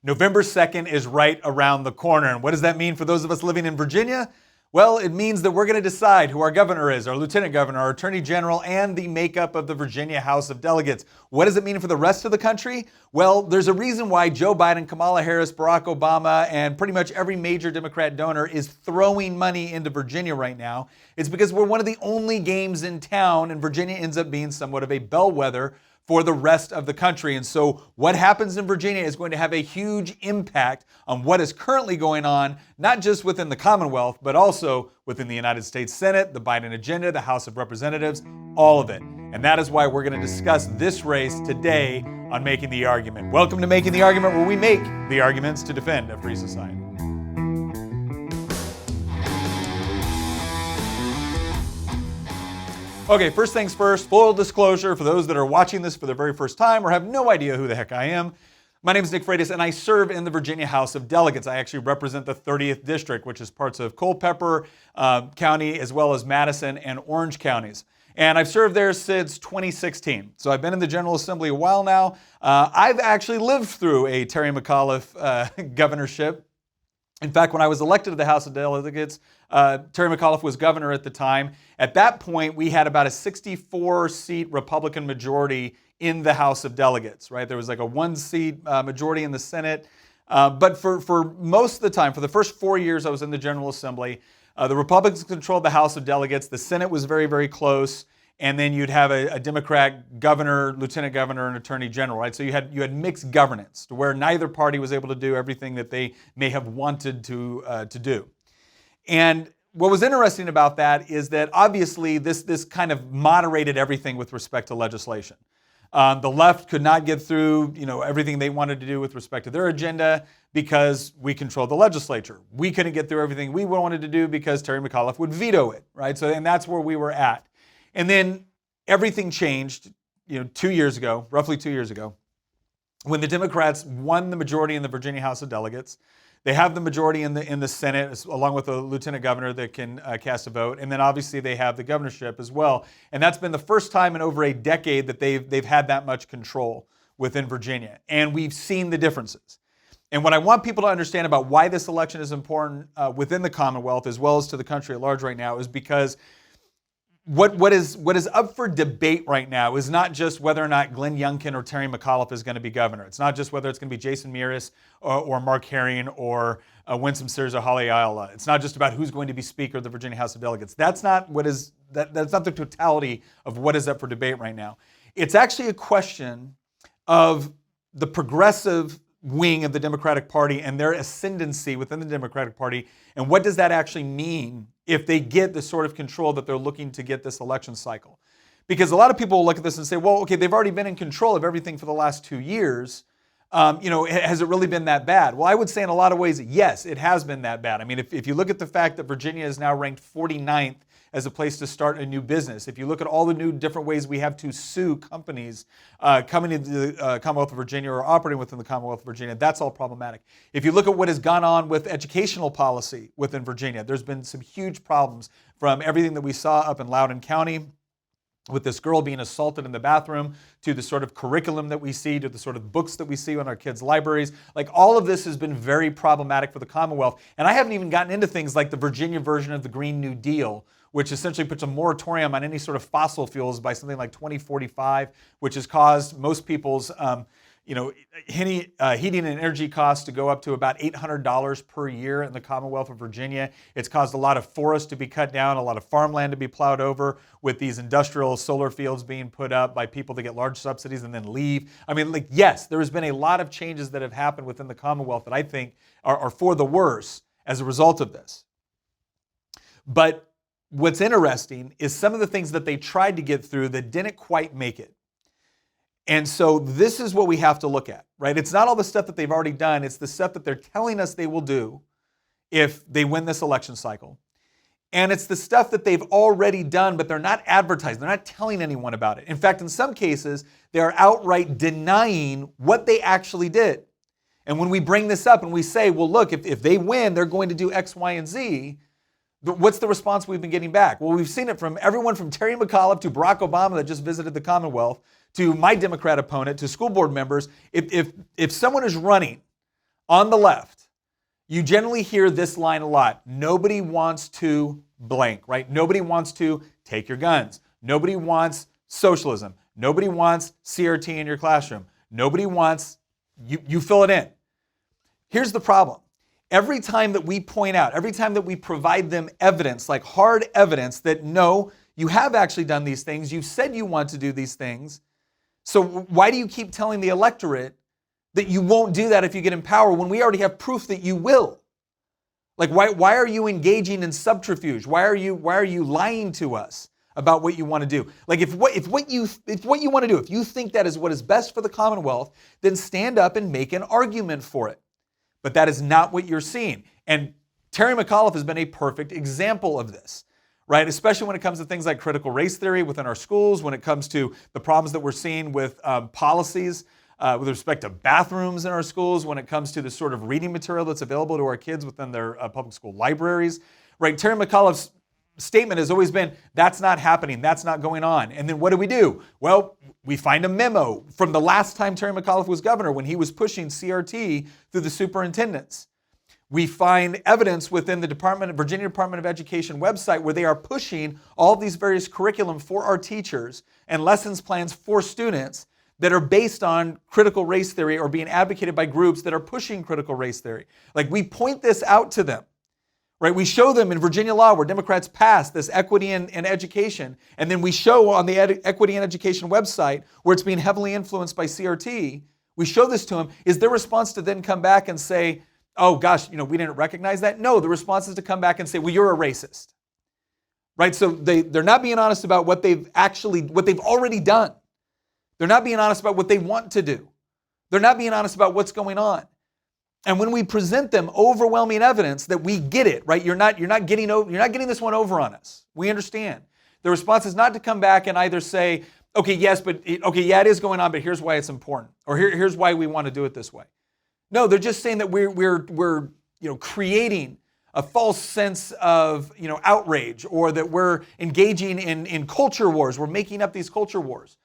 November 2nd is right around the corner. And what does that mean for those of us living in Virginia? Well, it means that we're going to decide who our governor is, our lieutenant governor, our attorney general, and the makeup of the Virginia House of Delegates. What does it mean for the rest of the country? Well, there's a reason why Joe Biden, Kamala Harris, Barack Obama, and pretty much every major Democrat donor is throwing money into Virginia right now. It's because we're one of the only games in town, and Virginia ends up being somewhat of a bellwether for the rest of the country. And so what happens in Virginia is going to have a huge impact on what is currently going on, not just within the Commonwealth, but also within the United States Senate, the Biden agenda, the House of Representatives, all of it. And that is why we're going to discuss this race today on Making the Argument. Welcome to Making the Argument, where we make the arguments to defend a free society. Okay, first things first, full disclosure for those that are watching this for the very first time or have no idea who the heck I am. My name is Nick Freitas, and I serve in the Virginia House of Delegates. I actually represent the 30th District, which is parts of Culpeper County, as well as Madison and Orange counties. And I've served there since 2016. So I've been in the General Assembly a while now. I've actually lived through a Terry McAuliffe governorship. In fact, when I was elected to the House of Delegates, Terry McAuliffe was governor at the time. At that point, we had about a 64-seat Republican majority in the House of Delegates, right? There was like a one-seat majority in the Senate. But for most of the time, for the first 4 years I was in the General Assembly, the Republicans controlled the House of Delegates. The Senate was very, very close. And then you'd have a Democrat governor, lieutenant governor, and attorney general, right? So you had mixed governance to where neither party was able to do everything that they may have wanted to do. And what was interesting about that is that obviously this kind of moderated everything with respect to legislation. The left could not get through, everything they wanted to do with respect to their agenda because we controlled the legislature. We couldn't get through everything we wanted to do because Terry McAuliffe would veto it, right? So, and that's where we were at. And then everything changed, 2 years ago, roughly 2 years ago, when the Democrats won the majority in the Virginia House of Delegates. They have the majority in the Senate, along with a lieutenant governor that can cast a vote, and then obviously they have the governorship as well. And that's been the first time in over a decade that they've had that much control within Virginia, and we've seen the differences. And what I want people to understand about why this election is important within the Commonwealth as well as to the country at large right now is because what is up for debate right now is not just whether or not Glenn Youngkin or Terry McAuliffe is going to be governor. It's not just whether it's going to be Jason Meares or Mark Herring or Winsome Sears or Holly Ayala. It's not just about who's going to be Speaker of the Virginia House of Delegates. That's not that's not the totality of what is up for debate right now. It's actually a question of the progressive wing of the Democratic Party and their ascendancy within the Democratic Party, and what does that actually mean if they get the sort of control that they're looking to get this election cycle. Because a lot of people will look at this and say, well, okay, they've already been in control of everything for the last 2 years. Has it really been that bad? Well, I would say in a lot of ways, yes, it has been that bad. I mean, if you look at the fact that Virginia is now ranked 49th as a place to start a new business, if you look at all the new different ways we have to sue companies coming into the Commonwealth of Virginia or operating within the Commonwealth of Virginia, that's all problematic. If you look at what has gone on with educational policy within Virginia, there's been some huge problems from everything that we saw up in Loudoun County with this girl being assaulted in the bathroom, to the sort of curriculum that we see, to the sort of books that we see in our kids' libraries. Like, all of this has been very problematic for the Commonwealth. And I haven't even gotten into things like the Virginia version of the Green New Deal, which essentially puts a moratorium on any sort of fossil fuels by something like 2045, which has caused most people's heating and energy costs to go up to about $800 per year in the Commonwealth of Virginia. It's caused a lot of forests to be cut down, a lot of farmland to be plowed over, with these industrial solar fields being put up by people that get large subsidies and then leave. I mean, yes, there has been a lot of changes that have happened within the Commonwealth that I think are for the worse as a result of this. But what's interesting is some of the things that they tried to get through that didn't quite make it. And so this is what we have to look at, right? It's not all the stuff that they've already done. It's the stuff that they're telling us they will do if they win this election cycle. And it's the stuff that they've already done, but they're not advertising. They're not telling anyone about it. In fact, in some cases, they're outright denying what they actually did. And when we bring this up and we say, well, look, if they win, they're going to do X, Y, and Z, what's the response we've been getting back? Well, we've seen it from everyone from Terry McAuliffe to Barack Obama that just visited the Commonwealth, to my Democrat opponent, to school board members. If someone is running On the left, you generally hear this line a lot. Nobody wants to blank, right? Nobody wants to take your guns. Nobody wants socialism. Nobody wants CRT in your classroom. Nobody wants, you fill it in. Here's the problem. Every time that we point out, every time that we provide them evidence, like hard evidence that no, you have actually done these things, you've said you want to do these things, so why do you keep telling the electorate that you won't do that if you get in power when we already have proof that you will? Like, why are you engaging in subterfuge? Why are you lying to us about what you want to do? Like, if what you want to do, if you think that is what is best for the Commonwealth, then stand up and make an argument for it. But that is not what you're seeing. And Terry McAuliffe has been a perfect example of this, right? Especially when it comes to things like critical race theory within our schools, when it comes to the problems that we're seeing with policies with respect to bathrooms in our schools, when it comes to the sort of reading material that's available to our kids within their public school libraries, right? Terry McAuliffe's statement has always been, that's not happening, that's not going on. And then what do? Well, we find a memo from the last time Terry McAuliffe was governor when he was pushing CRT through the superintendents. We find evidence within the Virginia Department of Education website where they are pushing all these various curriculum for our teachers and lessons plans for students that are based on critical race theory or being advocated by groups that are pushing critical race theory. Like, we point this out to them, right? We show them in Virginia law where Democrats passed this equity in education, and then we show on the equity in education website where it's being heavily influenced by CRT. We show this to them. Is their response to then come back and say, oh gosh, we didn't recognize that? No, the response is to come back and say, well, you're a racist, right? So they're not being honest about what they've already done. They're not being honest about what they want to do. They're not being honest about what's going on. And when we present them overwhelming evidence that we get it, right? You're not getting this one over on us. We understand. The response is not to come back and either say, okay, yes, it is going on, but here's why it's important, or here's why we want to do it this way. No, they're just saying that we're creating a false sense of outrage, or that we're engaging in culture wars. We're making up these culture wars.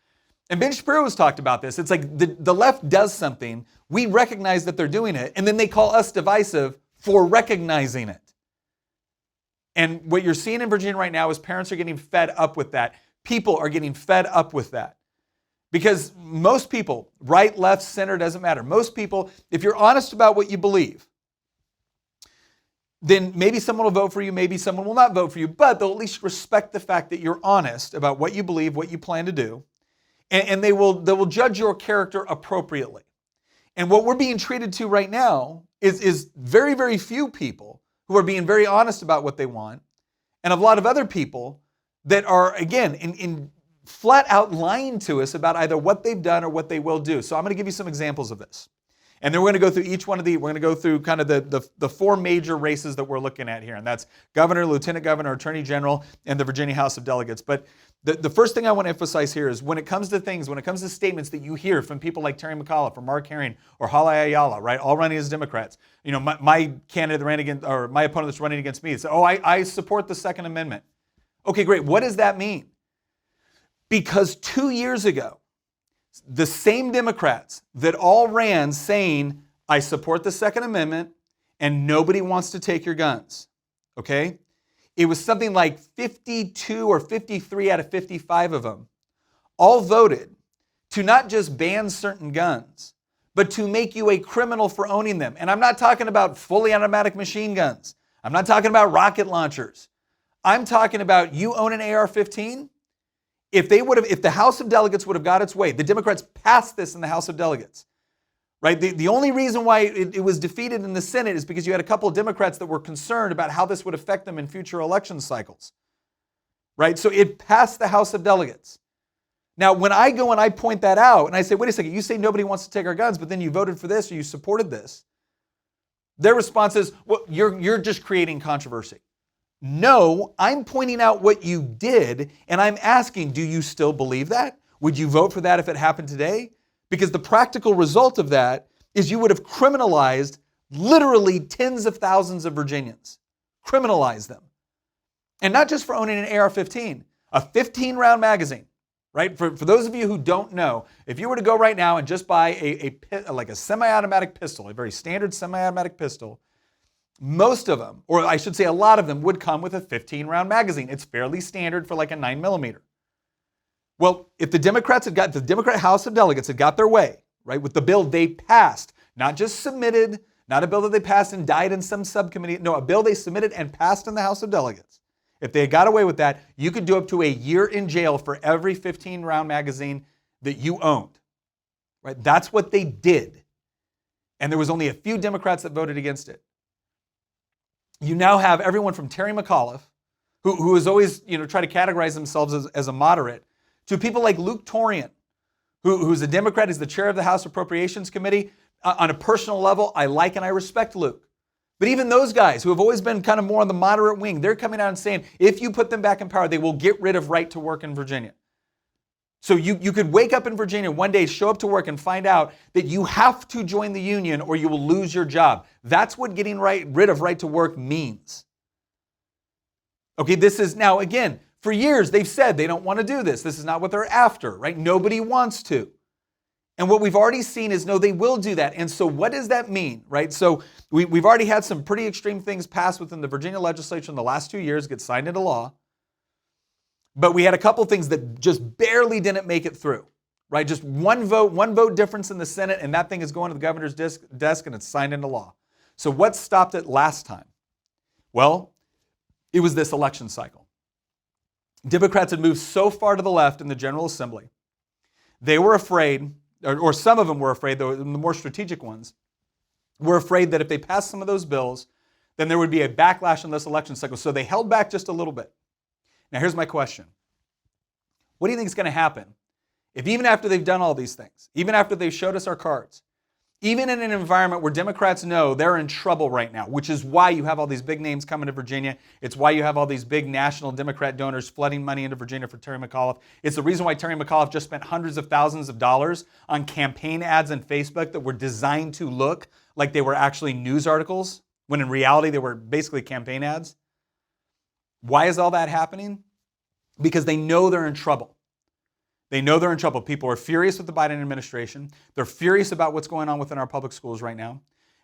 And Ben Shapiro has talked about this. It's like the left does something, we recognize that they're doing it, and then they call us divisive for recognizing it. And what you're seeing in Virginia right now is parents are getting fed up with that. People are getting fed up with that. Because most people, right, left, center, doesn't matter. Most people, if you're honest about what you believe, then maybe someone will vote for you, maybe someone will not vote for you, but they'll at least respect the fact that you're honest about what you believe, what you plan to do. And they will judge your character appropriately. And what we're being treated to right now is very, very few people who are being very honest about what they want, and a lot of other people that are, again, in flat out lying to us about either what they've done or what they will do. So I'm going to give you some examples of this. And then we're going to go through each one of these. We're going to go through kind of the four major races that we're looking at here. And that's governor, lieutenant governor, attorney general, and the Virginia House of Delegates. But the first thing I want to emphasize here is when it comes to statements that you hear from people like Terry McAuliffe or Mark Herring or Hala Ayala, right, all running as Democrats. My candidate that ran against, or my opponent that's running against me, said, I support the Second Amendment. Okay, great. What does that mean? Because 2 years ago, the same Democrats that all ran saying, I support the Second Amendment and nobody wants to take your guns, okay? It was something like 52 or 53 out of 55 of them all voted to not just ban certain guns, but to make you a criminal for owning them. And I'm not talking about fully automatic machine guns. I'm not talking about rocket launchers. I'm talking about you own an AR-15. If the House of Delegates would have got its way, the Democrats passed this in the House of Delegates, right? The only reason why it was defeated in the Senate is because you had a couple of Democrats that were concerned about how this would affect them in future election cycles, right? So it passed the House of Delegates. Now, when I go and I point that out and I say, wait a second, you say nobody wants to take our guns, but then you voted for this or you supported this, their response is, well, you're just creating controversy. No, I'm pointing out what you did, and I'm asking, do you still believe that? Would you vote for that if it happened today? Because the practical result of that is you would have criminalized literally tens of thousands of Virginians. Criminalize them. And not just for owning an AR-15, a 15-round magazine, right? For those of you who don't know, if you were to go right now and just buy like a semi-automatic pistol, a very standard semi-automatic pistol, most of them, or I should say a lot of them, would come with a 15-round magazine. It's fairly standard for like a 9mm. Well, if the Democrat House of Delegates had got their way, right, with the bill they passed, not just submitted, not a bill that they passed and died in some subcommittee, no, a bill they submitted and passed in the House of Delegates. If they had got away with that, you could do up to a year in jail for every 15-round magazine that you owned, right? That's what they did. And there was only a few Democrats that voted against it. You now have everyone from Terry McAuliffe, who has always, tried to categorize themselves as a moderate, to people like Luke Torian, who's a Democrat, he's the chair of the House Appropriations Committee. On a personal level, I like and I respect Luke. But even those guys who have always been kind of more on the moderate wing, they're coming out and saying, if you put them back in power, they will get rid of right to work in Virginia. So you could wake up in Virginia one day, show up to work and find out that you have to join the union or you will lose your job. That's what getting rid of right to work means. Okay, this is now, again, for years they've said they don't want to do this. This is not what they're after, right? Nobody wants to. And what we've already seen is, no, they will do that. And so what does that mean, right? So we've already had some pretty extreme things passed within the Virginia legislature in the last 2 years, get signed into law. But we had a couple things that just barely didn't make it through, right? Just one vote difference in the Senate, and that thing is going to the governor's desk and it's signed into law. So what stopped it last time? Well, it was this election cycle. Democrats had moved so far to the left in the General Assembly. They were afraid, or some of them were afraid, the more strategic ones, were afraid that if they passed some of those bills, then there would be a backlash in this election cycle. So they held back just a little bit. Now here's my question. What do you think is going to happen if even after they've done all these things, even after they've showed us our cards, even in an environment where Democrats know they're in trouble right now, which is why you have all these big names coming to Virginia. It's why you have all these big national Democrat donors flooding money into Virginia for Terry McAuliffe. It's the reason why Terry McAuliffe just spent hundreds of thousands of dollars on campaign ads on Facebook that were designed to look like they were actually news articles, when in reality they were basically campaign ads. Why is all that happening? Because they know they're in trouble. They know they're in trouble. People are furious with the Biden administration. They're furious about what's going on within our public schools right now.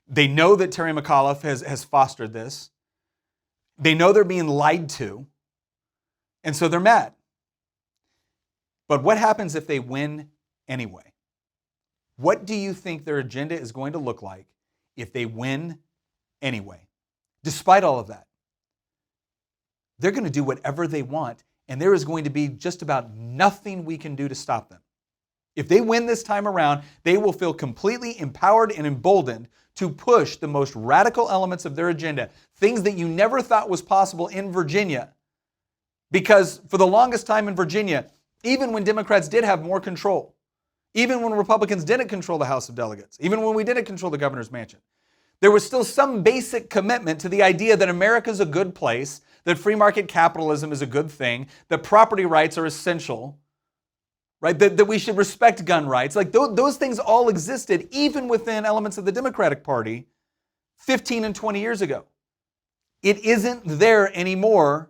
They know that Terry McAuliffe has fostered this. They know they're being lied to. And so they're mad. But what happens if they win anyway? What do you think their agenda is going to look like if they win anyway? Despite all of that, they're going to do whatever they want. And there is going to be just about nothing we can do to stop them. If they win this time around, they will feel completely empowered and emboldened to push the most radical elements of their agenda, things that you never thought was possible in Virginia. Because for the longest time in Virginia, even when Democrats did have more control, even when Republicans didn't control the House of Delegates, even when we didn't control the governor's mansion, there was still some basic commitment to the idea that America's a good place, that free market capitalism is a good thing, that property rights are essential, right? That we should respect gun rights. Like those things all existed even within elements of the Democratic Party 15 and 20 years ago. It isn't there anymore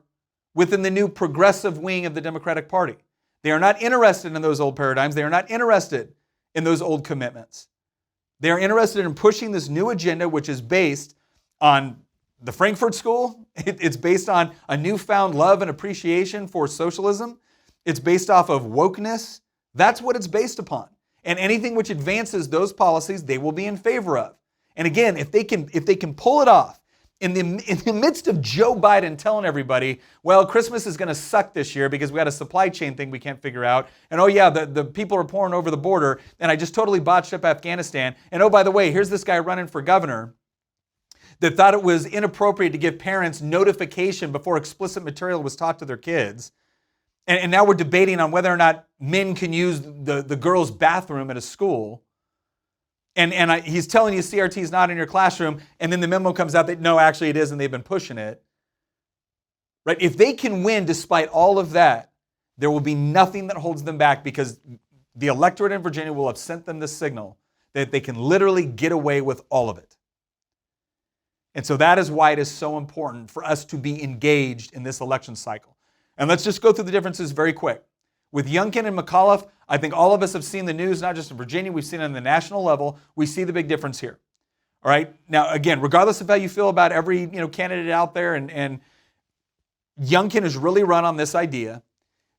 within the new progressive wing of the Democratic Party. They are not interested in those old paradigms. They are not interested in those old commitments. They are interested in pushing this new agenda, which is based on the Frankfurt School. It's based on a newfound love and appreciation for socialism. It's based off of wokeness. That's what it's based upon. And anything which advances those policies, they will be in favor of. And again, if they can pull it off in the midst of Joe Biden telling everybody, well, Christmas is going to suck this year because we got a supply chain thing we can't figure out. And oh yeah, the people are pouring over the border. And I just totally botched up Afghanistan. And oh, by the way, here's this guy running for governor that thought it was inappropriate to give parents notification before explicit material was taught to their kids. And now we're debating on whether or not men can use the girls' bathroom at a school. And he's telling you CRT is not in your classroom, and then the memo comes out that no, actually it is, and they've been pushing it. Right? If they can win despite all of that, there will be nothing that holds them back because the electorate in Virginia will have sent them this signal that they can literally get away with all of it. And so that is why it is so important for us to be engaged in this election cycle. And let's just go through the differences very quick. With Youngkin and McAuliffe, I think all of us have seen the news, not just in Virginia, we've seen it on the national level. We see the big difference here. All right. Now, again, regardless of how you feel about every candidate out there, and Youngkin has really run on this idea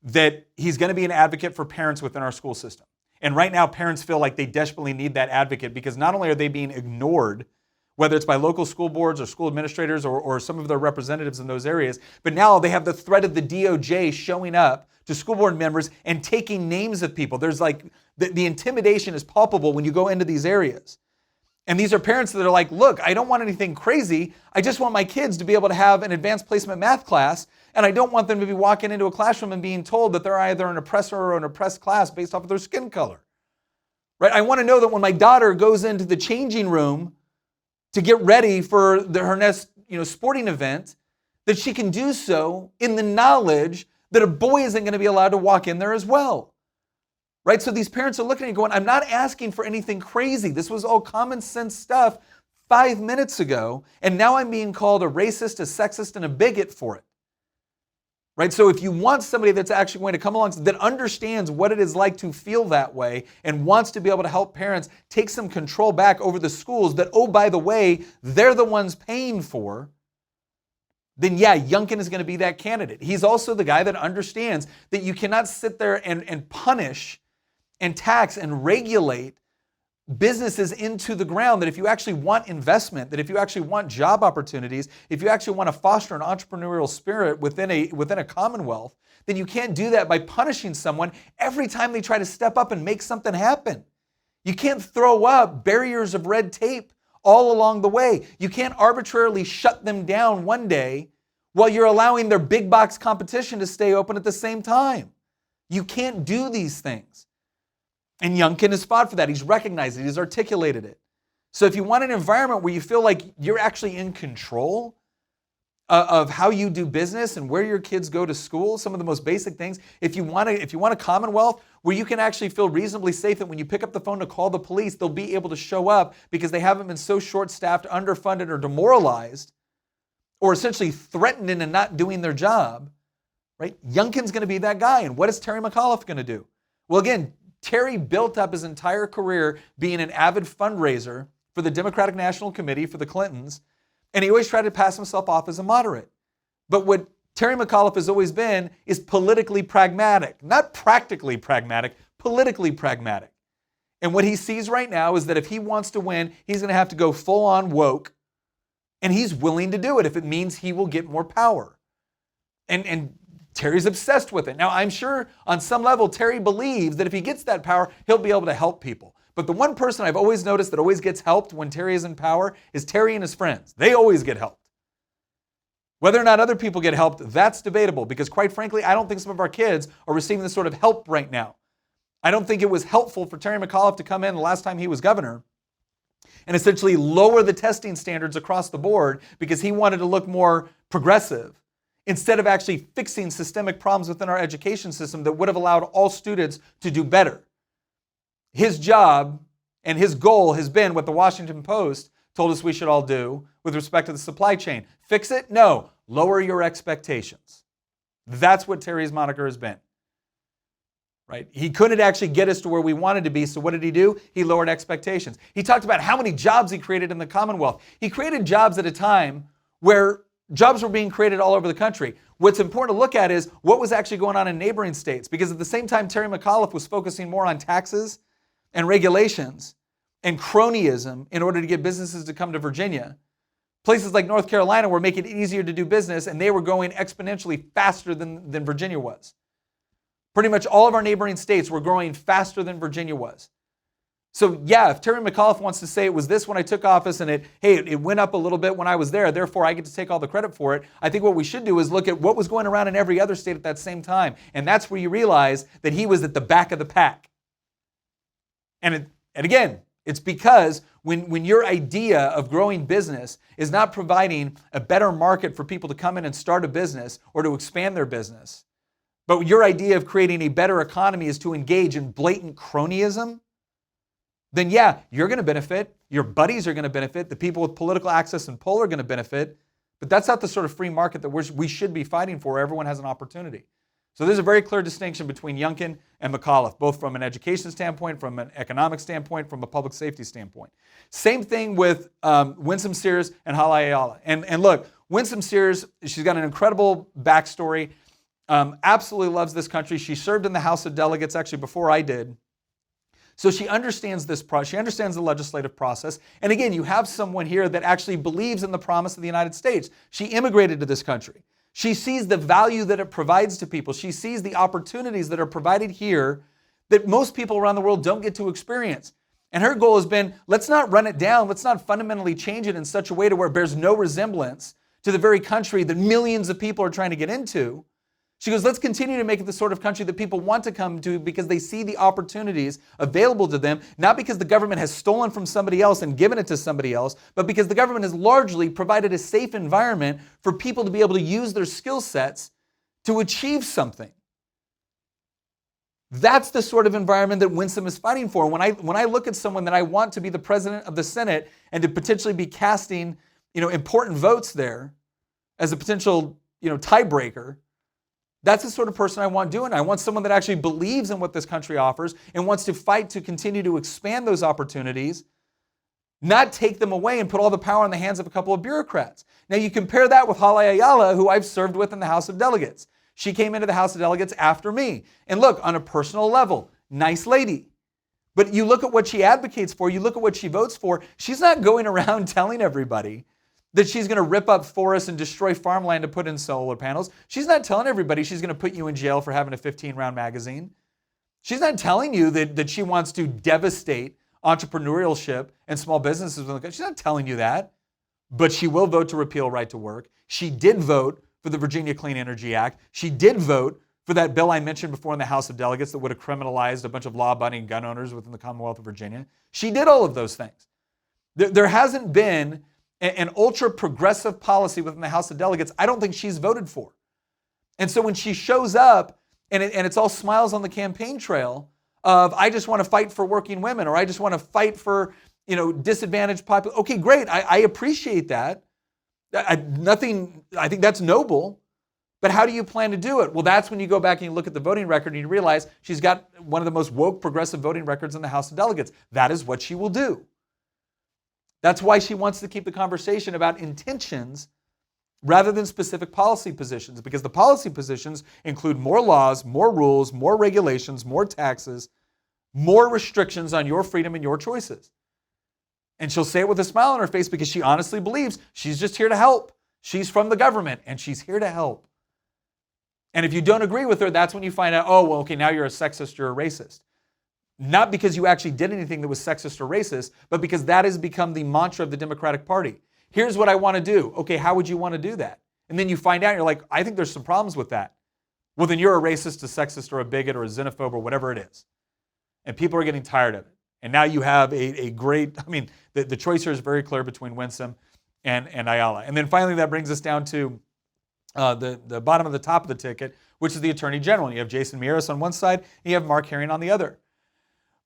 that he's going to be an advocate for parents within our school system. And right now, parents feel like they desperately need that advocate because not only are they being ignored, whether it's by local school boards or school administrators or some of their representatives in those areas, but now they have the threat of the DOJ showing up to school board members and taking names of people. There's like, the intimidation is palpable when you go into these areas. And these are parents that are like, look, I don't want anything crazy. I just want my kids to be able to have an advanced placement math class, and I don't want them to be walking into a classroom and being told that they're either an oppressor or an oppressed class based off of their skin color. Right? I want to know that when my daughter goes into the changing room to get ready for her next, sporting event, that she can do so in the knowledge that a boy isn't going to be allowed to walk in there as well. Right? So these parents are looking at it going, I'm not asking for anything crazy. This was all common sense stuff 5 minutes ago, and now I'm being called a racist, a sexist, and a bigot for it. Right? So if you want somebody that's actually going to come along that understands what it is like to feel that way and wants to be able to help parents take some control back over the schools that, oh, by the way, they're the ones paying for, then yeah, Youngkin is going to be that candidate. He's also the guy that understands that you cannot sit there and punish and tax and regulate businesses into the ground, that if you actually want investment, that if you actually want job opportunities, if you actually want to foster an entrepreneurial spirit within a commonwealth, then you can't do that by punishing someone every time they try to step up and make something happen. You can't throw up barriers of red tape all along the way. You can't arbitrarily shut them down one day while you're allowing their big box competition to stay open at the same time. You can't do these things. And Youngkin has fought for that. He's recognized it. He's articulated it. So if you want an environment where you feel like you're actually in control of how you do business and where your kids go to school, some of the most basic things, if you want a commonwealth where you can actually feel reasonably safe that when you pick up the phone to call the police, they'll be able to show up because they haven't been so short-staffed, underfunded, or demoralized, or essentially threatened into not doing their job, right? Youngkin's going to be that guy. And what is Terry McAuliffe going to do? Well, again, Terry built up his entire career being an avid fundraiser for the Democratic National Committee for the Clintons, and he always tried to pass himself off as a moderate. But what Terry McAuliffe has always been is politically pragmatic, not practically pragmatic, politically pragmatic. And what he sees right now is that if he wants to win, he's going to have to go full on woke, and he's willing to do it if it means he will get more power. And Terry's obsessed with it. Now, I'm sure on some level, Terry believes that if he gets that power, he'll be able to help people. But the one person I've always noticed that always gets helped when Terry is in power is Terry and his friends. They always get helped. Whether or not other people get helped, that's debatable because quite frankly, I don't think some of our kids are receiving this sort of help right now. I don't think it was helpful for Terry McAuliffe to come in the last time he was governor and essentially lower the testing standards across the board because he wanted to look more progressive, instead of actually fixing systemic problems within our education system that would have allowed all students to do better. His job and his goal has been what the Washington Post told us we should all do with respect to the supply chain. Fix it? No. Lower your expectations. That's what Terry's moniker has been. Right? He couldn't actually get us to where we wanted to be, so what did he do? He lowered expectations. He talked about how many jobs he created in the Commonwealth. He created jobs at a time where jobs were being created all over the country. What's important to look at is what was actually going on in neighboring states, because at the same time Terry McAuliffe was focusing more on taxes and regulations and cronyism in order to get businesses to come to Virginia, places like North Carolina were making it easier to do business, and they were going exponentially faster than Virginia was. Pretty much all of our neighboring states were growing faster than Virginia was. So yeah, if Terry McAuliffe wants to say it was this when I took office and it went up a little bit when I was there, therefore I get to take all the credit for it, I think what we should do is look at what was going around in every other state at that same time. And that's where you realize that he was at the back of the pack. And again, it's because when your idea of growing business is not providing a better market for people to come in and start a business or to expand their business, but your idea of creating a better economy is to engage in blatant cronyism, then yeah, you're going to benefit, your buddies are going to benefit, the people with political access and pull are going to benefit, but that's not the sort of free market that we should be fighting for where everyone has an opportunity. So there's a very clear distinction between Youngkin and McAuliffe, both from an education standpoint, from an economic standpoint, from a public safety standpoint. Same thing with Winsome Sears and Hala Ayala. And look, Winsome Sears, she's got an incredible backstory, absolutely loves this country. She served in the House of Delegates actually before I did. So she understands this process. She understands the legislative process. And again, you have someone here that actually believes in the promise of the United States. She immigrated to this country. She sees the value that it provides to people. She sees the opportunities that are provided here that most people around the world don't get to experience. And her goal has been, let's not run it down. Let's not fundamentally change it in such a way to where it bears no resemblance to the very country that millions of people are trying to get into. She goes, let's continue to make it the sort of country that people want to come to because they see the opportunities available to them, not because the government has stolen from somebody else and given it to somebody else, but because the government has largely provided a safe environment for people to be able to use their skill sets to achieve something. That's the sort of environment that Winsome is fighting for. When I look at someone that I want to be the president of the Senate and to potentially be casting, important votes there as a potential, tiebreaker, that's the sort of person I want doing it. I want someone that actually believes in what this country offers and wants to fight to continue to expand those opportunities, not take them away and put all the power in the hands of a couple of bureaucrats. Now you compare that with Hala Ayala, who I've served with in the House of Delegates. She came into the House of Delegates after me. And look, on a personal level, nice lady. But you look at what she advocates for, you look at what she votes for, she's not going around telling everybody that she's going to rip up forests and destroy farmland to put in solar panels. She's not telling everybody she's going to put you in jail for having a 15-round magazine. She's not telling you that she wants to devastate entrepreneurship and small businesses. She's not telling you that. But she will vote to repeal right to work. She did vote for the Virginia Clean Energy Act. She did vote for that bill I mentioned before in the House of Delegates that would have criminalized a bunch of law-abiding gun owners within the Commonwealth of Virginia. She did all of those things. There hasn't been an ultra-progressive policy within the House of Delegates I don't think she's voted for. And so when she shows up and it's all smiles on the campaign trail of, I just want to fight for working women, or I just want to fight for, disadvantaged population. Okay, great. I appreciate that. I think that's noble. But how do you plan to do it? Well, that's when you go back and you look at the voting record and you realize she's got one of the most woke progressive voting records in the House of Delegates. That is what she will do. That's why she wants to keep the conversation about intentions rather than specific policy positions, because the policy positions include more laws, more rules, more regulations, more taxes, more restrictions on your freedom and your choices. And she'll say it with a smile on her face because she honestly believes she's just here to help. She's from the government and she's here to help. And if you don't agree with her, that's when you find out, oh, well, okay, now you're a sexist, you're a racist. Not because you actually did anything that was sexist or racist, but because that has become the mantra of the Democratic Party. Here's what I want to do. Okay, how would you want to do that? And then you find out, you're like, I think there's some problems with that. Well, then you're a racist, a sexist, or a bigot, or a xenophobe, or whatever it is. And people are getting tired of it. And now you have a great, the choice here is very clear between Winsome and Ayala. And then finally, that brings us down to the bottom of the top of the ticket, which is the Attorney General. You have Jason Miyares on one side, and you have Mark Herring on the other.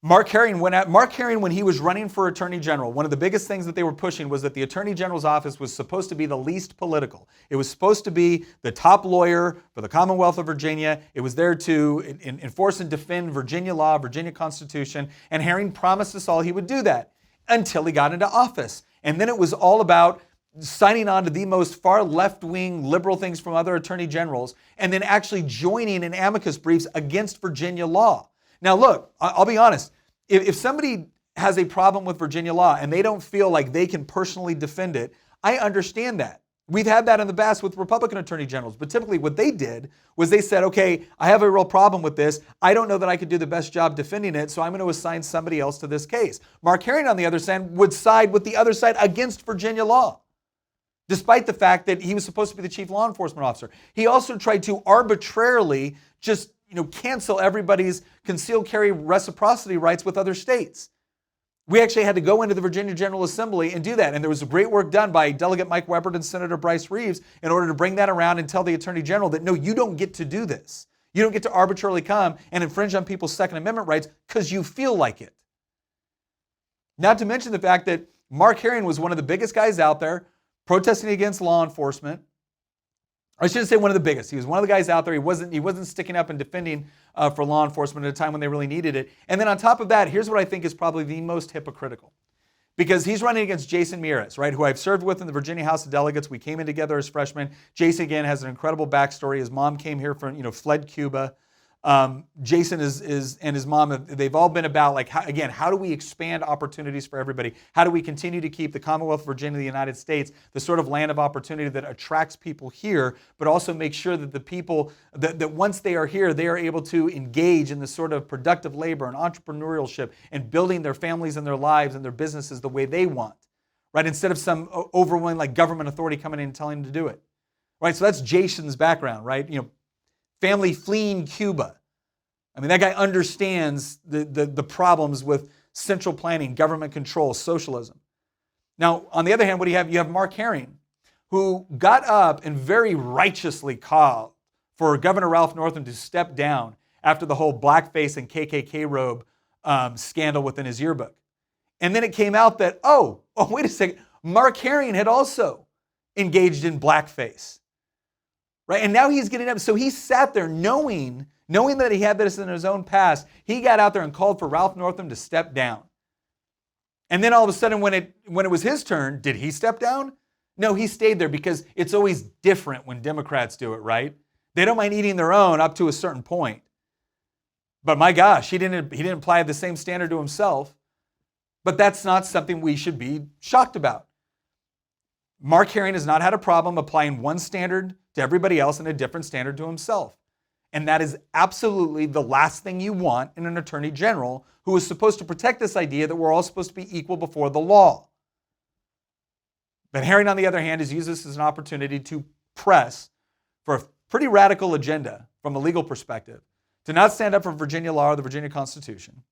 Mark Herring, when he was running for Attorney General, one of the biggest things that they were pushing was that the Attorney General's office was supposed to be the least political. It was supposed to be the top lawyer for the Commonwealth of Virginia. It was there to enforce and defend Virginia law, Virginia Constitution, and Herring promised us all he would do that until he got into office. And then it was all about signing on to the most far left-wing liberal things from other attorney generals, and then actually joining in amicus briefs against Virginia law. Now look, I'll be honest, if somebody has a problem with Virginia law and they don't feel like they can personally defend it, I understand that. We've had that in the past with Republican attorney generals, but typically what they did was they said, okay, I have a real problem with this. I don't know that I could do the best job defending it, so I'm going to assign somebody else to this case. Mark Herring, on the other side, would side with the other side against Virginia law, despite the fact that he was supposed to be the chief law enforcement officer. He also tried to arbitrarily just cancel everybody's concealed carry reciprocity rights with other states. We actually had to go into the Virginia General Assembly and do that. And there was great work done by Delegate Mike Weber and Senator Bryce Reeves in order to bring that around and tell the Attorney General that, no, you don't get to do this. You don't get to arbitrarily come and infringe on people's Second Amendment rights because you feel like it. Not to mention the fact that Mark Herring was one of the biggest guys out there protesting against law enforcement, I shouldn't say one of the biggest. He was one of the guys out there. He wasn't sticking up and defending for law enforcement at a time when they really needed it. And then on top of that, here's what I think is probably the most hypocritical. Because he's running against Jason Miyares, right, who I've served with in the Virginia House of Delegates. We came in together as freshmen. Jason, again, has an incredible backstory. His mom came here from, fled Cuba. Jason and his mom, they've all been about, like, how do we expand opportunities for everybody? How do we continue to keep the Commonwealth of Virginia, the United States, the sort of land of opportunity that attracts people here, but also make sure that the people, that once they are here, they are able to engage in the sort of productive labor and entrepreneurship and building their families and their lives and their businesses the way they want, right? Instead of some overwhelming, like, government authority coming in and telling them to do it, right? So that's Jason's background, right? Family fleeing Cuba. I mean, that guy understands the problems with central planning, government control, socialism. Now, on the other hand, what do you have? You have Mark Herring, who got up and very righteously called for Governor Ralph Northam to step down after the whole blackface and KKK robe scandal within his yearbook. And then it came out that, wait a second, Mark Herring had also engaged in blackface. Right? And now he's getting up. So he sat there knowing that he had this in his own past. He got out there and called for Ralph Northam to step down. And then all of a sudden, when it was his turn, did he step down? No, he stayed there because it's always different when Democrats do it, right? They don't mind eating their own up to a certain point. But my gosh, he didn't apply the same standard to himself. But that's not something we should be shocked about. Mark Herring has not had a problem applying one standard to everybody else and a different standard to himself. And that is absolutely the last thing you want in an attorney general who is supposed to protect this idea that we're all supposed to be equal before the law. But Herring, on the other hand, has used this as an opportunity to press for a pretty radical agenda from a legal perspective, to not stand up for Virginia law or the Virginia Constitution,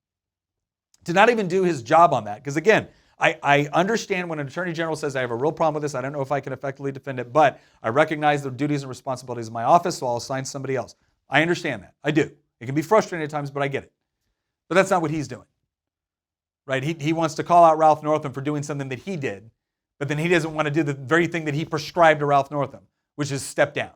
to not even do his job on that. Because again, I understand when an attorney general says, I have a real problem with this, I don't know if I can effectively defend it, but I recognize the duties and responsibilities of my office, so I'll assign somebody else. I understand that. I do. It can be frustrating at times, but I get it. But that's not what he's doing, right? He wants to call out Ralph Northam for doing something that he did, but then he doesn't want to do the very thing that he prescribed to Ralph Northam, which is step down.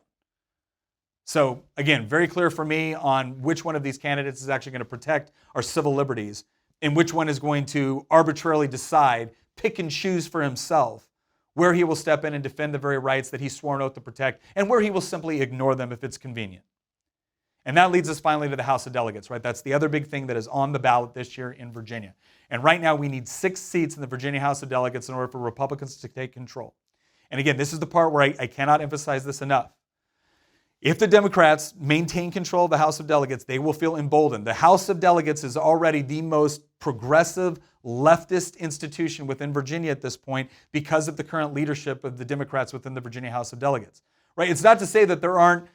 So again, very clear for me on which one of these candidates is actually going to protect our civil liberties and which one is going to arbitrarily decide, pick and choose for himself, where he will step in and defend the very rights that he swore an oath to protect, and where he will simply ignore them if it's convenient. And that leads us finally to the House of Delegates, right? That's the other big thing that is on the ballot this year in Virginia. And right now we need 6 seats in the Virginia House of Delegates in order for Republicans to take control. And again, this is the part where I cannot emphasize this enough. If the Democrats maintain control of the House of Delegates, they will feel emboldened. The House of Delegates is already the most progressive leftist institution within Virginia at this point because of the current leadership of the Democrats within the Virginia House of Delegates. Right? It's not to say that there aren't,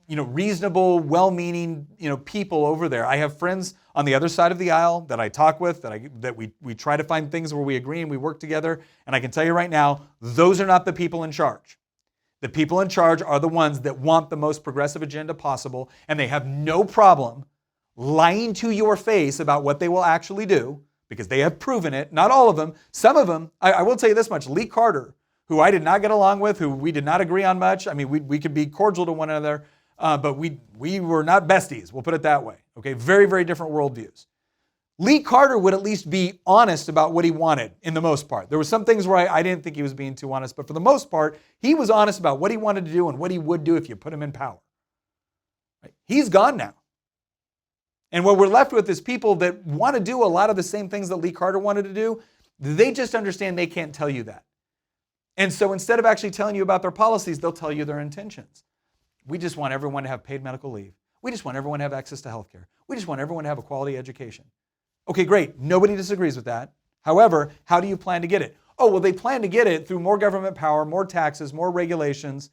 reasonable, well-meaning, people over there. I have friends on the other side of the aisle that I talk with, that we try to find things where we agree and we work together. And I can tell you right now, those are not the people in charge. The people in charge are the ones that want the most progressive agenda possible, and they have no problem lying to your face about what they will actually do, because they have proven it. Not all of them. Some of them, I will tell you this much, Lee Carter, who I did not get along with, who we did not agree on much. I mean, we could be cordial to one another, but we were not besties, we'll put it that way. Okay, very, very different worldviews. Lee Carter would at least be honest about what he wanted in the most part. There were some things where I didn't think he was being too honest, but for the most part, he was honest about what he wanted to do and what he would do if you put him in power. Right? He's gone now. And what we're left with is people that want to do a lot of the same things that Lee Carter wanted to do. They just understand they can't tell you that. And so instead of actually telling you about their policies, they'll tell you their intentions. We just want everyone to have paid medical leave. We just want everyone to have access to health care. We just want everyone to have a quality education. Okay, great. Nobody disagrees with that. However, how do you plan to get it? Oh, well, they plan to get it through more government power, more taxes, more regulations,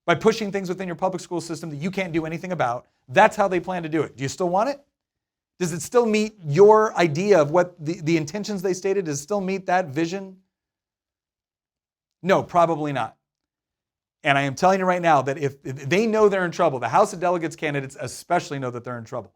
by pushing things within your public school system that you can't do anything about. That's how they plan to do it. Do you still want it? Does it still meet your idea of what the intentions they stated? Does it still meet that vision? No, probably not. And I am telling you right now that if they know they're in trouble, the House of Delegates candidates especially know that they're in trouble.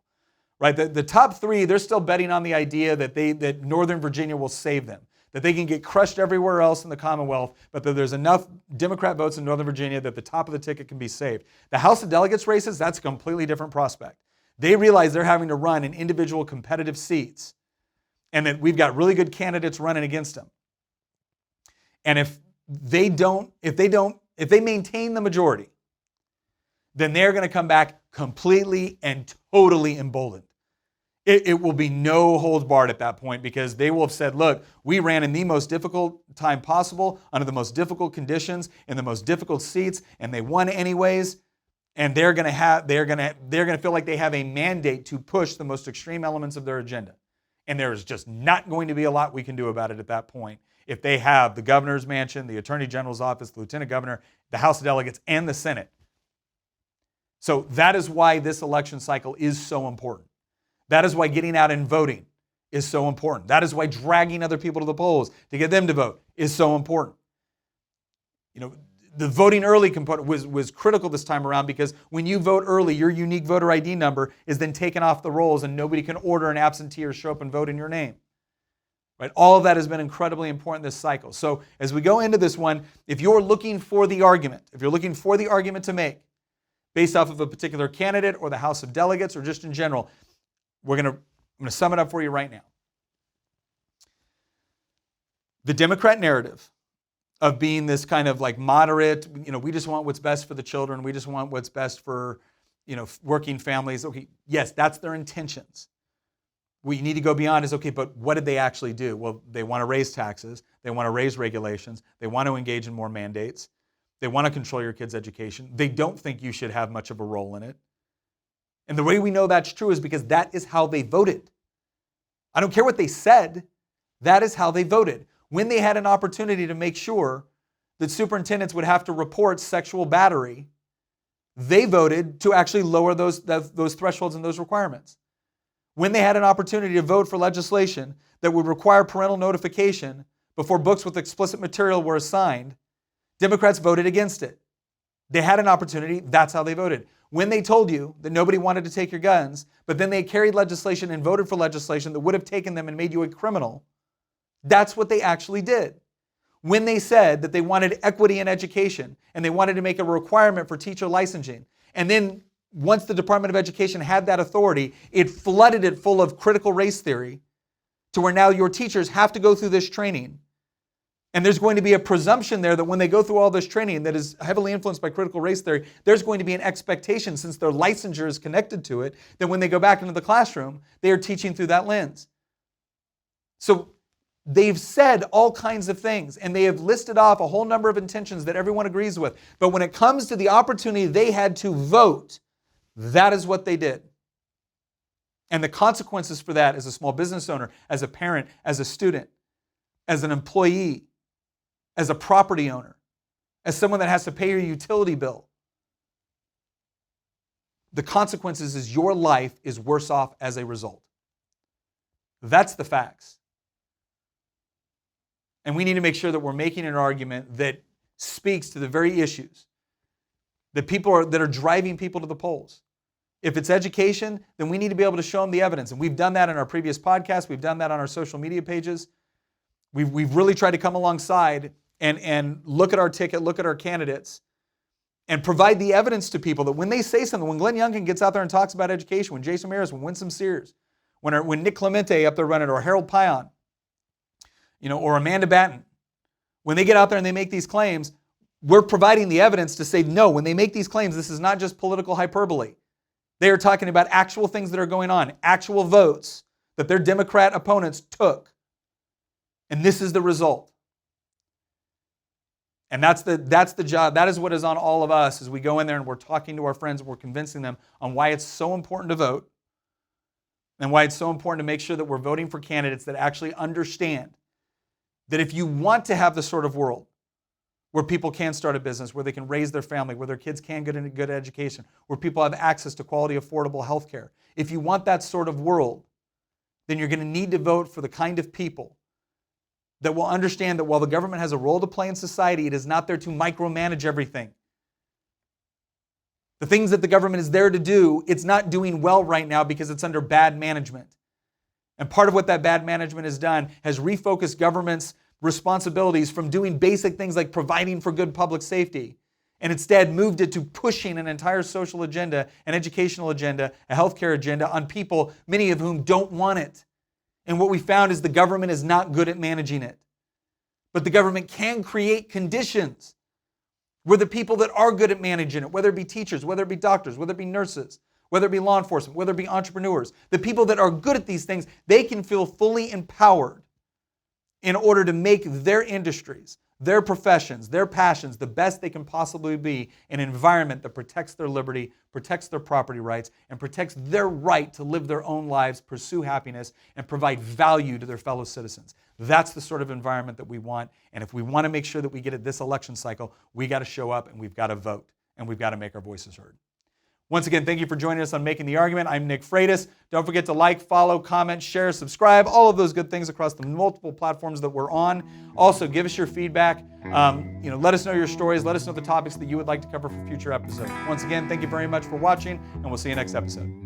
Right? The top 3, they're still betting on the idea that Northern Virginia will save them, that they can get crushed everywhere else in the Commonwealth, but that there's enough Democrat votes in Northern Virginia that the top of the ticket can be saved. The House of Delegates races, that's a completely different prospect. They realize they're having to run in individual competitive seats and that we've got really good candidates running against them. And if they maintain the majority, then they're going to come back completely and totally emboldened. It will be no holds barred at that point because they will have said, look, we ran in the most difficult time possible, under the most difficult conditions, in the most difficult seats, and they won anyways. And they're going to feel like they have a mandate to push the most extreme elements of their agenda. And there is just not going to be a lot we can do about it at that point if they have the governor's mansion, the attorney general's office, the lieutenant governor, the House of Delegates, and the Senate. So that is why this election cycle is so important. That is why getting out and voting is so important. That is why dragging other people to the polls to get them to vote is so important. You know, the voting early component was critical this time around because when you vote early, your unique voter ID number is then taken off the rolls and nobody can order an absentee or show up and vote in your name. Right? All of that has been incredibly important this cycle. So as we go into this one, if you're looking for the argument, to make based off of a particular candidate or the House of Delegates or just in general, I'm going to sum it up for you right now. The Democrat narrative of being this kind of like moderate, we just want what's best for the children. We just want what's best for, working families. Okay, yes, that's their intentions. What you need to go beyond is, okay, but what did they actually do? Well, they want to raise taxes. They want to raise regulations. They want to engage in more mandates. They want to control your kids' education. They don't think you should have much of a role in it. And the way we know that's true is because that is how they voted. I don't care what they said. That is how they voted. When they had an opportunity to make sure that superintendents would have to report sexual battery, they voted to actually lower those thresholds and those requirements. When they had an opportunity to vote for legislation that would require parental notification before books with explicit material were assigned, Democrats voted against it. They had an opportunity, that's how they voted. When they told you that nobody wanted to take your guns, but then they carried legislation and voted for legislation that would have taken them and made you a criminal, that's what they actually did. When they said that they wanted equity in education and they wanted to make a requirement for teacher licensing, and then once the Department of Education had that authority, it flooded it full of critical race theory to where now your teachers have to go through this training. And there's going to be a presumption there that when they go through all this training that is heavily influenced by critical race theory, there's going to be an expectation, since their licensure is connected to it, that when they go back into the classroom, they are teaching through that lens. So they've said all kinds of things, and they have listed off a whole number of intentions that everyone agrees with. But when it comes to the opportunity they had to vote, that is what they did. And the consequences for that as a small business owner, as a parent, as a student, as an employee, as a property owner, as someone that has to pay your utility bill, the consequences is your life is worse off as a result. That's the facts. And we need to make sure that we're making an argument that speaks to the very issues that are driving people to the polls. If it's education, then we need to be able to show them the evidence. And we've done that in our previous podcasts. We've done that on our social media pages. We've really tried to come alongside and look at our ticket, look at our candidates, and provide the evidence to people that when they say something, when Glenn Youngkin gets out there and talks about education, when Jason Ramirez, when Winsome Sears, when Nick Clemente up there running, or Harold Pion, or Amanda Batten, when they get out there and they make these claims, we're providing the evidence to say, no, when they make these claims, this is not just political hyperbole. They are talking about actual things that are going on, actual votes that their Democrat opponents took. And this is the result. And that's the job. That is what is on all of us as we go in there and we're talking to our friends and we're convincing them on why it's so important to vote and why it's so important to make sure that we're voting for candidates that actually understand that if you want to have the sort of world where people can start a business, where they can raise their family, where their kids can get a good education, where people have access to quality, affordable health care, if you want that sort of world, then you're going to need to vote for the kind of people that will understand that while the government has a role to play in society, it is not there to micromanage everything. The things that the government is there to do, it's not doing well right now because it's under bad management. And part of what that bad management has done has refocused government's responsibilities from doing basic things like providing for good public safety, and instead moved it to pushing an entire social agenda, an educational agenda, a healthcare agenda on people, many of whom don't want it. And what we found is the government is not good at managing it. But the government can create conditions where the people that are good at managing it, whether it be teachers, whether it be doctors, whether it be nurses, whether it be law enforcement, whether it be entrepreneurs, the people that are good at these things, they can feel fully empowered in order to make their industries, their professions, their passions the best they can possibly be in an environment that protects their liberty, protects their property rights, and protects their right to live their own lives, pursue happiness, and provide value to their fellow citizens. That's the sort of environment that we want. And if we want to make sure that we get it this election cycle, we got to show up and we've got to vote and we've got to make our voices heard. Once again, thank you for joining us on Making the Argument. I'm Nick Freitas. Don't forget to like, follow, comment, share, subscribe, all of those good things across the multiple platforms that we're on. Also, give us your feedback. Let us know your stories. Let us know the topics that you would like to cover for future episodes. Once again, thank you very much for watching, and we'll see you next episode.